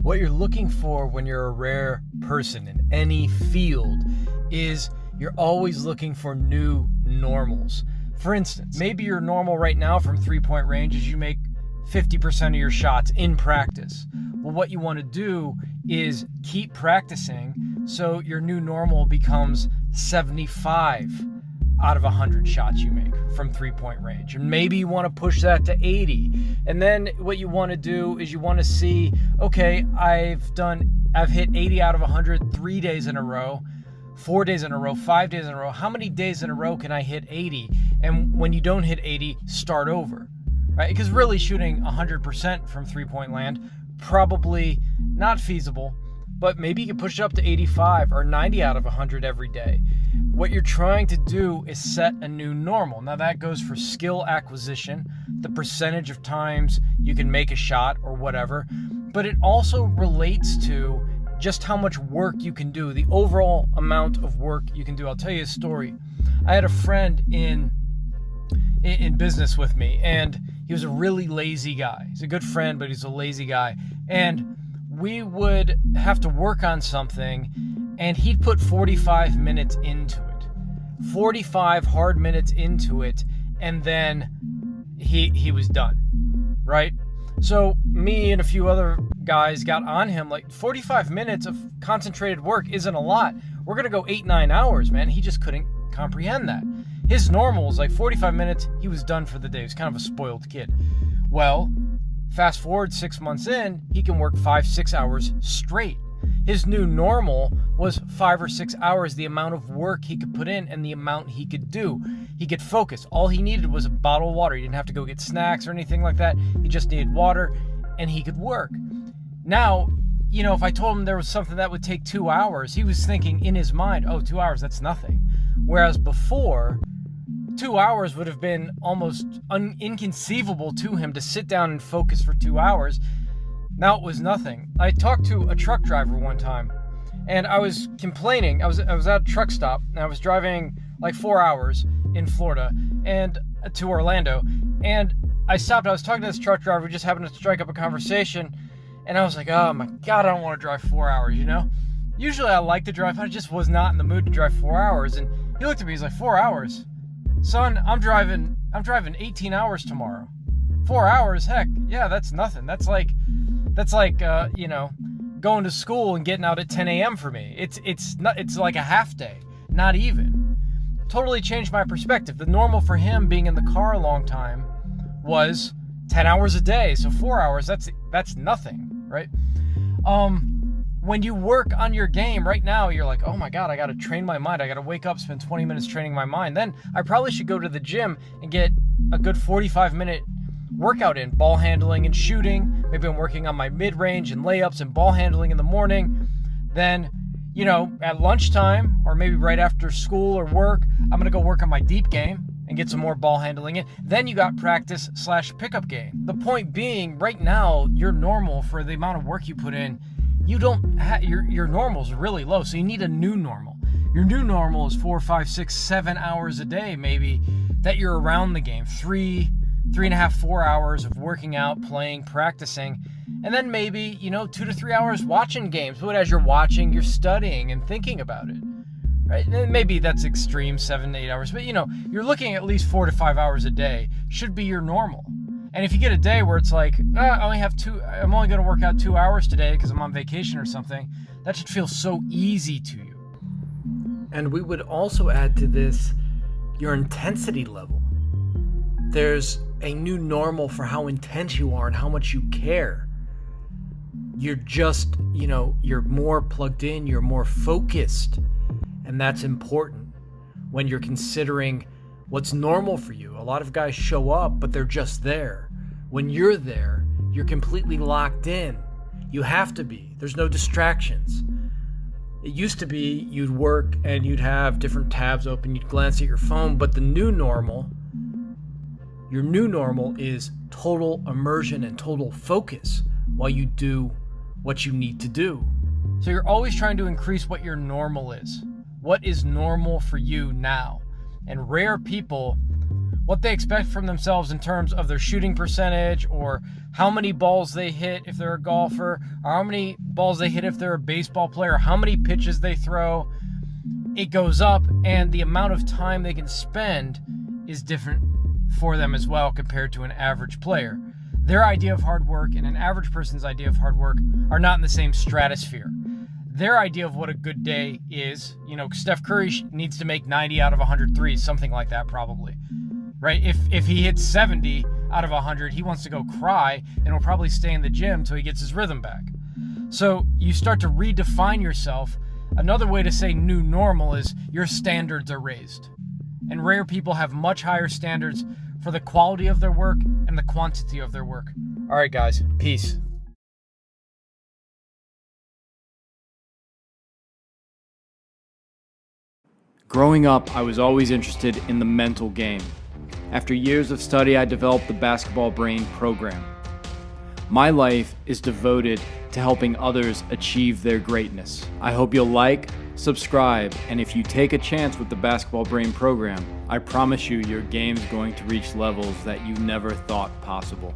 What you're looking for when you're a rare person in any field is you're always looking for new normals. For instance, maybe your normal right now from three-point range is you make 50% of your shots in practice. Well, what you want to do is keep practicing so your new normal becomes 75 out of 100 shots you make from three-point range. And maybe you want to push that to 80. And then what you want to do is you want to see, okay, I've hit 80 out of 100 3 days in a row, 4 days in a row, 5 days in a row. How many days in a row can I hit 80? And when you don't hit 80, start over, right? Because really shooting 100% from three-point land, probably not feasible, but maybe you can push it up to 85 or 90 out of 100 every day. What you're trying to do is set a new normal. Now that goes for skill acquisition, the percentage of times you can make a shot or whatever, but it also relates to just how much work you can do, the overall amount of work you can do. I'll tell you a story. I had a friend in business with me, and he was a really lazy guy. He's a good friend, but he's a lazy guy. And we would have to work on something, and he'd put 45 minutes into it. 45 hard minutes into it, and then he was done, right? So me and a few other guys got on him, like 45 minutes of concentrated work isn't a lot. We're going to go 8-9 hours, man. He just couldn't comprehend that. His normal was like 45 minutes, he was done for the day. He was kind of a spoiled kid. Well, fast forward 6 months in, he can work 5-6 hours straight. His new normal was 5 or 6 hours, the amount of work he could put in and the amount he could do. He could focus. All he needed was a bottle of water. He didn't have to go get snacks or anything like that. He just needed water and he could work. Now, you know, if I told him there was something that would take 2 hours, he was thinking in his mind, oh, 2 hours, that's nothing. Whereas before, 2 hours would have been almost inconceivable to him to sit down and focus for 2 hours. Now it was nothing. I talked to a truck driver one time, and I was complaining. I was at a truck stop, and I was driving like 4 hours in Florida and to Orlando, and I stopped. I was talking to this truck driver. We just happened to strike up a conversation, and I was like, oh my God, I don't want to drive 4 hours, you know? Usually I like to drive, but I just was not in the mood to drive 4 hours. And he looked at me, he's like, 4 hours? Son, I'm driving 18 hours tomorrow. 4 hours, heck, yeah, that's nothing. That's like, you know, going to school and getting out at 10 a.m. for me. It's like a half day, not even. Totally changed my perspective. The normal for him being in the car a long time was 10 hours a day. So 4 hours, that's nothing, right? When you work on your game right now, you're like, oh my God, I got to train my mind. I got to wake up, spend 20 minutes training my mind. Then I probably should go to the gym and get a good 45-minute workout in, ball handling and shooting. Maybe I'm working on my mid-range and layups and ball handling in the morning. Then, you know, at lunchtime or maybe right after school or work, I'm going to go work on my deep game and get some more ball handling in. Then you got practice/pickup game. The point being, right now, your normal for the amount of work you put in, you don't have, your normal is really low, so you need a new normal. Your new normal is 4, 5, 6, 7 hours a day, maybe, that you're around the game. 3.5, 4 hours of working out, playing, practicing, and then maybe, you know, 2 to 3 hours watching games. But as you're watching, you're studying and thinking about it, right? And maybe that's extreme, 7 to 8 hours, but you know, you're looking at least 4 to 5 hours a day should be your normal. And if you get a day where it's like, I'm only going to work out 2 hours today because I'm on vacation or something, that should feel so easy to you. And we would also add to this your intensity level. There's a new normal for how intense you are and how much you care. You're just, you know, you're more plugged in, you're more focused. And that's important when you're considering what's normal for you. A lot of guys show up, but they're just there. When you're there, you're completely locked in. You have to be. There's no distractions. It used to be you'd work and you'd have different tabs open, you'd glance at your phone, but your new normal is total immersion and total focus while you do what you need to do. So you're always trying to increase what your normal is. What is normal for you now? And rare people what they expect from themselves in terms of their shooting percentage, or how many balls they hit if they're a golfer, or how many balls they hit if they're a baseball player, how many pitches they throw, it goes up, and the amount of time they can spend is different for them as well compared to an average player. Their idea of hard work and an average person's idea of hard work are not in the same stratosphere. Their idea of what a good day is, Steph Curry needs to make 90 out of 100 threes, something like that probably, right? If he hits 70 out of 100, he wants to go cry and will probably stay in the gym till he gets his rhythm back. So you start to redefine yourself. Another way to say new normal is your standards are raised. And rare people have much higher standards for the quality of their work and the quantity of their work. All right, guys. Peace. Growing up, I was always interested in the mental game. After years of study, I developed the Basketball Brain program. My life is devoted to helping others achieve their greatness. I hope you'll like, subscribe, and if you take a chance with the Basketball Brain program, I promise you your game's going to reach levels that you never thought possible.